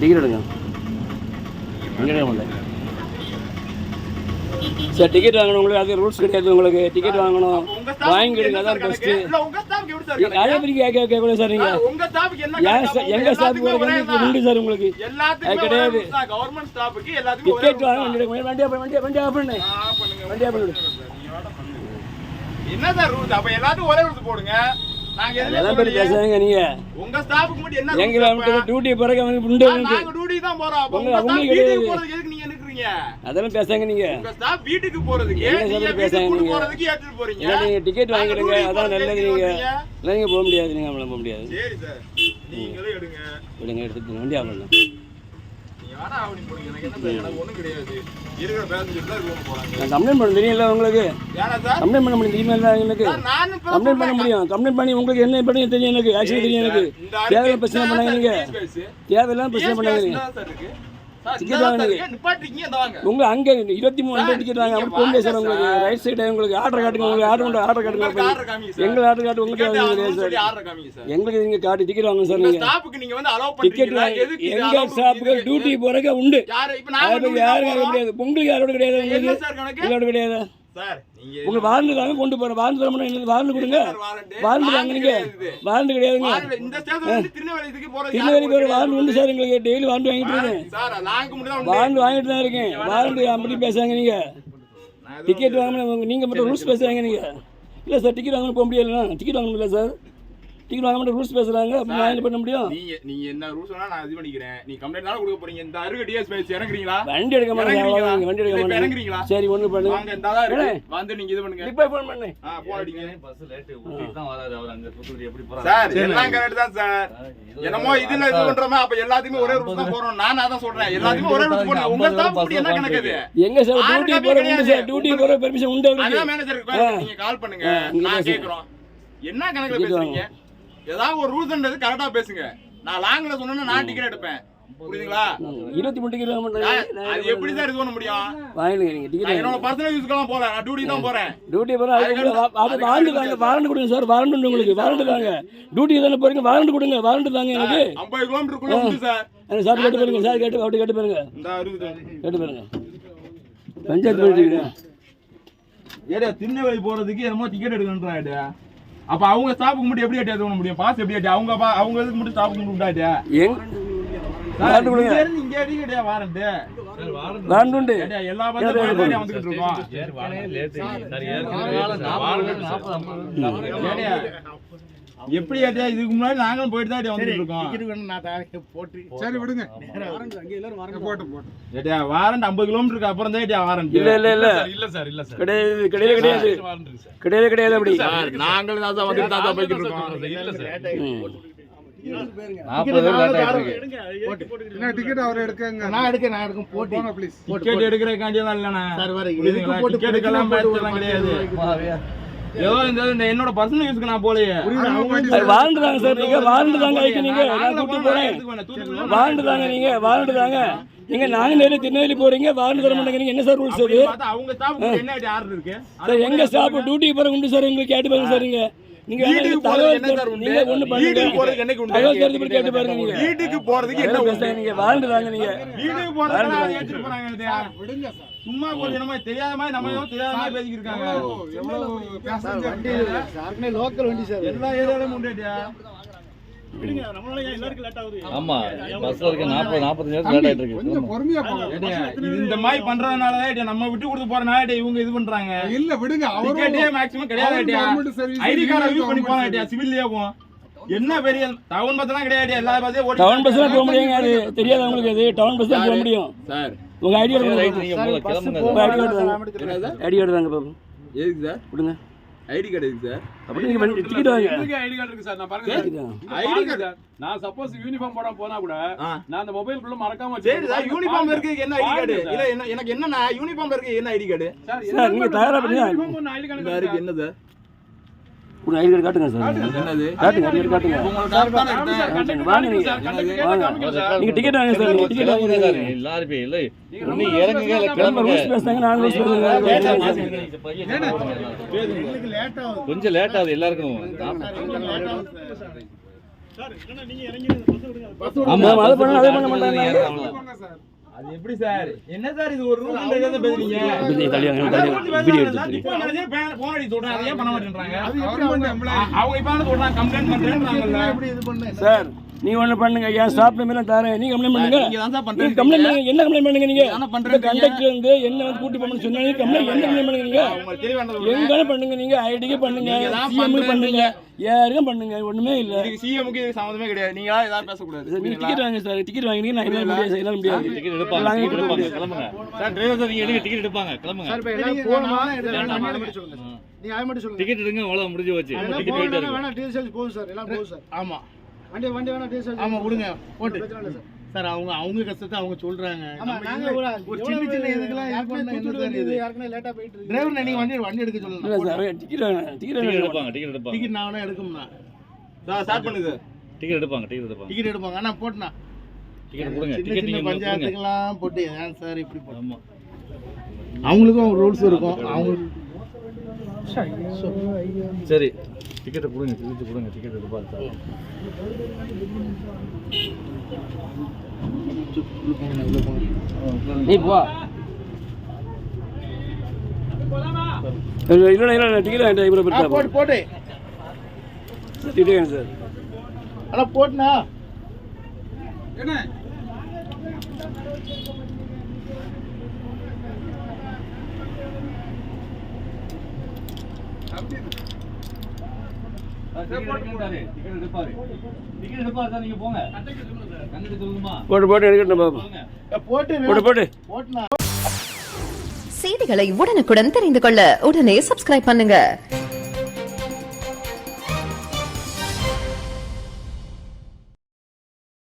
Ticket எடுங்க. இங்கே முடியல சார். டிக்கெட் வாங்கணும் உங்களுக்கு, அது ரூல்ஸ் கிடையாது. உங்களுக்கு டிக்கெட் வாங்கணும், வாங்கிடுங்க. அதான் பெஸ்ட்டு. அதே மாதிரி கேட்கக்கூடாது சார். நீங்கள் எங்கள் ஸ்டாஃபுக்கு உண்டு சார். உங்களுக்கு கிடையாது. டிக்கெட் வாங்க வண்டி ஆஃப் பண்ணு. வண்டி ஆஃப் பண்ணு. என்ன சார் ரூல்ஸ்? அப்ப எல்லாத்துக்கும் ஒரே ரூல்ஸ் போடுங்க. அதெல்லாம் பேர் பேசுறாங்க. நீங்க உங்க ஸ்டாஃப்க்கு மட்டும் என்ன எங்க டியூட்டி போறக்க உண்டு. நாங்க டியூட்டி தான் போறோம். அப்ப உங்க ஸ்டாஃப் வீட்டுக்கு போறதுக்கு எதுக்கு நீங்க நிக்கிறீங்க? அதெல்லாம் பேசாங்க. நீங்க உங்க ஸ்டாஃப் வீட்டுக்கு போறதுக்கு நீங்க பேசாங்க. வீட்டுக்கு போறதுக்கு ஏத்திட்டு போறீங்க. இல்ல நீங்க டிக்கெட் வாங்கிடுங்க. அதான் நல்லது. நீங்க இல்ல நீங்க போக முடியாது. நீங்க அவள போக முடியாது. சரி சார், நீங்களே எடுங்க. எடுத்து வண்டி ஆஃப் பண்ணு. யாரா அவனி போறீங்க? எனக்கு என்ன சார், எனக்கு ஒண்ணும் கிடையாது. இருக்கிற பேசஞ்சர் தான் ரூம் போறாங்க. நான் கம்ப்ளைன்ட் பண்ண தெரியல உங்களுக்கு. யாரா சார் கம்ப்ளைன்ட் பண்ண முடியும்? தெரியுமா? இல்ல எனக்கு கம்ப்ளைன்ட் பண்ண முடியும். கம்ப்ளைன்ட் பண்ணி உங்களுக்கு என்ன பண்ணி தெரியும். எனக்கு ஆக்சுவலி தெரியும். எனக்கு தேவையில்லாம பிரச்சனை பண்ணாங்க. நீங்க தேவையில்லாம பிரச்சனை பண்ணாங்க. டிக்கெட் வாங்க. உங்க அங்க 23 டிக்கெட் வாங்க. அப்படி போக முடியாது சார். உங்களுக்கு ரைட் சைடு உங்களுக்கு ஆர்டர் காட்டுங்க. உங்களுக்கு ஆர்டர் காட்டுங்க. எங்களை ஆர்டர் காட்டு. உங்களுக்கு சார் எங்களுக்கு நீங்க காட்டி டிக்கெட் வாங்க சார். நீங்க டிக்கெட் எங்க ஸ்டாஃப்க்கு டியூட்டி போறக்க உண்டு. யாரும் கிடையாது. உங்களுக்கு யாரோட கிடையாது. உங்களுக்கு யாரோட கிடையாது. உங்க வாரண்ட் தாங்க கொண்டு போறேன். வாரண்ட் தர முடியும். வாரண்ட் கொடுங்க. வாரண்ட் வாங்க. நீங்க வாரண்ட் கிடையாதுங்க. திருநெல்வேலி போற வாரண்ட் உண்டு சார். எங்களுக்கு டெய்லி வாரண்ட் வாங்கிட்டு இருக்கேன். வாரண்ட் வாங்கிட்டு தான் இருக்கேன். வாரண்ட் அப்படி பேசுறாங்க. நீங்க டிக்கெட் வாங்க. நீங்க மட்டும் ரூல்ஸ் பேசுறாங்க. நீங்க இல்லை சார் டிக்கெட் வாங்கணும் போக முடியல. டிக்கெட் வாங்க முடியல சார். டிக்கெட் வாங்க மட்டும் ரூல்ஸ் பேசுறாங்க. நான் என்ன பண்ண முடியும்? நீங்க என்ன ரூல்ஸ் வேணா நான் இது பண்ணிக்கிறேன். நீ கம்ப்ளைன்ட் தான கொடுக்க போறீங்க. இந்த அருக டிஎஸ் பேசி இறங்குறீங்களா? வண்டி எடுக்க மாட்டீங்க. வண்டி எடுக்க மாட்டீங்க. இறங்குறீங்களா? சரி ஒண்ணு பண்ணுங்க. வாங்க இந்தா இருக்கு. வந்து நீங்க இது பண்ணுங்க. இப்ப ஃபோன் பண்ணு. போன் அடிங்க. பஸ் லேட் ஊட்டி தான் வராது. அவர் அங்க தூத்துக்குடி எப்படி போறாரு சார்? எல்லாம் கரெக்ட் தான் சார். என்னமோ இதுல இது பண்றோமே. அப்ப எல்லாத்துக்கும் ஒரே ரூல்ஸ் தான் போறோம். நான் அதான் சொல்றேன். எல்லாத்துக்கும் ஒரே ரூல்ஸ் போடுங்க. உங்க ஸ்டாஃப் பத்தி என்ன கணக்குது? எங்க சார் டியூட்டி போற உண்டு சார். டியூட்டி போற பெர்மிஷன் உண்டு. அதான் மேனேஜருக்கு நீங்க கால் பண்ணுங்க. நான் கேக்குறோம். என்ன கணக்குல பேசுறீங்க? ஏதாவது ஒரு ரூல்ஸ்ன்றது கரெக்டா பேசுங்க. நான் லாங்ல சொன்னா நான் டிக்கெட் எடுப்பேன். புரியுதுங்களா? 23 டிக்கெட் வாங்க மாட்டேன். அது எப்படி சார் இது பண்ண முடியும்? வாங்கிடுங்க நீங்க டிக்கெட். என்னோட பர்சனல் யூஸ்க்குலாம் போறேன். நான் டியூட்டி தான் போறேன். டியூட்டி போற அது வாரண்ட் தாங்க. வாரண்ட் கொடுங்க சார். வாரண்ட் உண்டு உங்களுக்கு. வாரண்ட் தாங்க. டியூட்டி தானே போறீங்க. வாரண்ட் கொடுங்க. வாரண்ட் தாங்க எனக்கு. 50 கிலோமீட்டருக்குள்ள உண்டு சார். சார் கேட்டு பாருங்க. சார் கேட்டு அப்படி கேட்டு பாருங்க. இந்த 60 கேட்டு பாருங்க. பஞ்சாயத்து போயிட்டு ஏடா திருநெல்வேலி போறதுக்கு என்னமோ டிக்கெட் எடுக்கணும்ன்றாடா. அப்ப அவங்க ஸ்டாஃப்க்கு மட்டும் எப்படி ஏத்தி பண்ண முடியும்? பாஸ் எப்படி ஏத்தி? அவங்க இதுக்கு மட்டும் ஸ்டாஃப்க்கு மட்டும் விட்டாடா. வாரண்ட் கொடுங்க. இங்க அடிக்கடியா வாரண்ட். வாரண்ட் உண்டு. எல்லா பஸ்ஸும் வந்துட்டு இருக்கோம். ஏர் வாரே லேட் சார். ஏர் 40 எப்படி ஏட்டியா? இதுக்கு முன்னாடி நாங்களும் போயிட்டு தான் வந்துட்டு இருக்கோம். சரி விடுங்க. அங்க எல்லாரும் வாரண்ட் போட்டு ஏட்டியா வாரண்ட் 50 கிலோமீட்டருக்கு அப்புறம் தான் ஏட்டியா வாரண்ட். இல்ல இல்ல இல்ல இல்ல சார். இல்ல சார். கிடையாது கிடையாது கிடையாது கிடையாது. அப்படி நாங்களும் தான் வந்துட்டு தான் போயிட்டு இருக்கோம். இல்ல சார். 40 லேட் ஆயிருக்கு. என்ன டிக்கெட் அவரே எடுக்கங்க. நான் எடுக்க போட்டு ப்ளீஸ். டிக்கெட் எடுக்கற காண்டியெல்லாம் இல்லனா சார். வர டிக்கெட் எடுக்கலாம் பேட்டலாம் கிடையாது. ஏதோ இந்த என்னோட பர்சனல் யூஸ்க்கு நான் போலையே. வாரண்ட் தாங்க சார். நீங்க வாரண்ட் தாங்க ஐக்கு. நீங்க நான் கூட்டி போறேன். வாரண்ட் தாங்க. நீங்க வாரண்ட் தாங்க. நீங்க நாங்க நேரே திருநெல்வேலி போறீங்க. வாரண்ட் தர மாட்டேங்க. நீங்க என்ன சார் ரூல்ஸ் அது? அவங்க ஸ்டாஃப்க்கு என்ன ஆர்டர் இருக்கு சார்? எங்க ஸ்டாஃப் டியூட்டி போற உண்டு சார். உங்களுக்கு கேட்டு பாருங்க சார். நீங்க வீட்டுக்கு போறதுக்கு என்ன சார் உண்டு? நீங்க ஒண்ணு பண்ணுங்க. வீட்டுக்கு போறதுக்கு என்னைக்கு உண்டு? தகவல் தெரிஞ்சு கேட்டு பாருங்க. நீங்க வீட்டுக்கு போறதுக்கு என்ன உண்டு? நீங்க வாரண்ட் தாங்க. நீங்க வீட்டுக்கு போறதுக்கு ஏத்திட்டு போறாங்க. விடுங்க சார். சும்மா கொஞ்சம் என்னமோ தெரியாத மாதிரி நம்ம ஏதோ தெரியாத மாதிரி பேசிட்டு இருக்காங்க. எவ்வளவு பேசஞ்சர் வண்டி சார்னே லோக்கல் வண்டி சார். எல்லா ஏரியாலயும் உண்டுடா. விடுங்க. நம்மளால எல்லாருக்கும் லேட் ஆகுது. ஆமா பஸ்ல இருக்க 40 45 லேட் ஆயிட்டு இருக்கு. கொஞ்சம் பொறுமையா போங்க. இந்த மாதிரி பண்றதுனால தான் நம்ம விட்டு கொடுத்து போறனால இவங்க இது பண்றாங்க. இல்ல விடுங்க. டிக்கெட்டே மேக்ஸிமம் கிடையாது. ஐடி கார்டு யூஸ் பண்ணி போறாங்க. சிவில்லயே போவோம். என்ன பெரிய டவுன் பஸ்லாம் கிடையாது. எல்லா பஸ்ஸே ஓடி டவுன் பஸ்ல போக முடியுங்க. அது தெரியாது உங்களுக்கு. அது டவுன் பஸ்ல போக முடியும் சார். உங்க ஐடி கார்டு ரைட். நீங்க முதல்ல கிளம்புங்க. ஐடி கார்டு தாங்க பாப்போம். எதுக்கு சார்? கொடுங்க. ஐடி கார்டு எதுக்கு சார்? அப்படி நீங்க டிக்கெட் வாங்க. ஐடி கார்டு இருக்கு சார். நான் பாருங்க. ஐடி கார்டு நான் சப்போஸ் யூனிஃபார்ம் போட போனா கூட நான் அந்த மொபைல் குள்ள மறக்காம சரி சார். யூனிஃபார்ம் இருக்கு. என்ன ஐடி கார்டு? இல்ல என்ன எனக்கு என்னன்னா யூனிஃபார்ம் இருக்கு. என்ன ஐடி கார்டு? சார் நீங்க தயாரா பண்ணி ஐடி கார்டு இருக்கு. என்ன சார்? ஒரு ஐடி கார்டு காட்டுங்க சார். என்னது? காட்டுங்க. ஐடி கார்டு காட்டுங்க. உங்களுக்கு கார்டு தான் எடுத்தேன். வாங்க நீங்க. நீங்க டிக்கெட் வாங்க சார். நீங்க டிக்கெட் வாங்க சார். எல்லாரும் போய் இல்ல நீ இறங்குங்க. இல்ல கிளம்ப ரூல்ஸ் பேசுங்க. நான் ரூல்ஸ் பேசுங்க. லேட் ஆகுது. கொஞ்சம் லேட் ஆகுது எல்லாருக்கும். ஆமா அதை பண்ண மாட்டாங்க. அது எப்படி சார்? என்ன சார் இது ஒரு ரூல் பேசுறீங்க? வீடியோ எடுத்து போன் அடி சொல்றேன், அதையே பண்ண மாட்டேன்றாங்க. அவங்க இப்ப சொல்றாங்க கம்ப்ளைண்ட் பண்றேன்றாங்கல்ல சார். நீங்க ஒண்ணு பண்ணுங்க, என் ஸ்டாப் நம்பர் தரேன், நீங்க கம்ப்ளைண்ட் பண்ணுங்க. நீங்க தான் சார் நீங்க பண்றீங்க. கம்ப்ளைண்ட் பண்ணுங்க. என்ன கம்ப்ளைண்ட் பண்ணுங்க நீங்க? என்ன பண்றீங்க? கண்டக்டர் வந்து என்ன வந்து கூட்டி போகணும்னு சொன்னாங்க. கம்ப்ளைண்ட் என்ன கம்ப்ளைண்ட் பண்ணுங்க நீங்க? உங்களுக்கு தெரியவேண்டாம் சொல்றேன். எங்க பண்ணுங்க நீங்க? ஐடிக்கு பண்ணுங்க, நீங்க தான் சிஎம் பண்ணுங்க, யாருக்கும் பண்ணுங்க, ஒண்ணுமே இல்ல. இதுக்கு சிஎம்க்கு இதுக்கு சம்பந்தமே கிடையாது. நீங்க ஏதாவது பேச கூடாது. நீங்க டிக்கெட் வாங்க சார். டிக்கெட் வாங்கினீங்க நான் என்ன முடியாது, செய்யலாம் முடியாது. டிக்கெட் எடுப்பாங்க, டிக்கெட் எடுப்பாங்க, கிளம்புங்க. சார் டிரைவர் சார் நீங்க எடுங்க, டிக்கெட் எடுப்பாங்க, கிளம்புங்க. சார், இப்ப எல்லாரும் போகணுமா? எடுத்து சொல்லுங்க. நீங்க அதை மட்டும் சொல்லுங்க. டிக்கெட் எடுங்க, அவ்வளவு முடிஞ்சு போச்சு. டிக்கெட் போயிட்டு இருக்கு. வேணா டீசல் போகும் சார், எல்லாம் போகும் சார். ஆமா வண்டி வேணா டீசல். ஆமா கொடுங்க போட்டு பிரச்சனை இல்லை சார். சார் அவங்க கஷ்டத்தை அவங்க சொல்றாங்க. ஆமா, நாங்க ஒரு சின்ன சின்ன இதுக்கெல்லாம் ஹெல்ப் பண்ண என்ன சார் இது? யாருக்குமே லேட்டா போயிட்டு இருக்கு. டிரைவர் நீங்க வண்டி எடுக்க இல்ல சொல்லுங்க. சார், டிக்கெட் வாங்க. டிக்கெட் டிக்கெட் வாங்க. எடுப்பாங்க, டிக்கெட் எடுப்பாங்க. டிக்கெட் நான் வேணா எடுக்கும்னா சார் ஸ்டார்ட் பண்ணுங்க. டிக்கெட் எடுப்பாங்க, டிக்கெட் எடுப்பாங்க. டிக்கெட் எடுப்பாங்க. ஆனா போட்டுனா டிக்கெட் கொடுங்க, சின்ன டிக்கெட் சின்ன நீங்க கொடுங்க. பஞ்சாயத்துக்கெல்லாம் போட்டு ஏன் சார் இப்படி போட்டு? ஆமா. அவங்களுக்கும் ரூல்ஸ் இருக்கும். அவங்க சரி டிக்கெட்டை கொடுங்க, டிக்கெட் கொடுங்க, டிக்கெட் எடுப்பாங்க சார். நீ போ. இல்ல டிக்கெட் வாங்கிட்டு இவ்வளவு பெருசா போட்டு போட்டு டிக்கெட் வாங்க சார். ஆனா போட்டுனா என்ன டிக்கெட் எடுப்பாரு சார், நீங்க போங்க. கண்டிப்பா சொல்லுங்கம்மா. போட்டு எடுக்கட்டும் பாப்பா. போட்டு போட்டுனா செய்திகளை உடனுக்குடன் தெரிந்து கொள்ள உடனே சப்ஸ்கிரைப் பண்ணுங்க.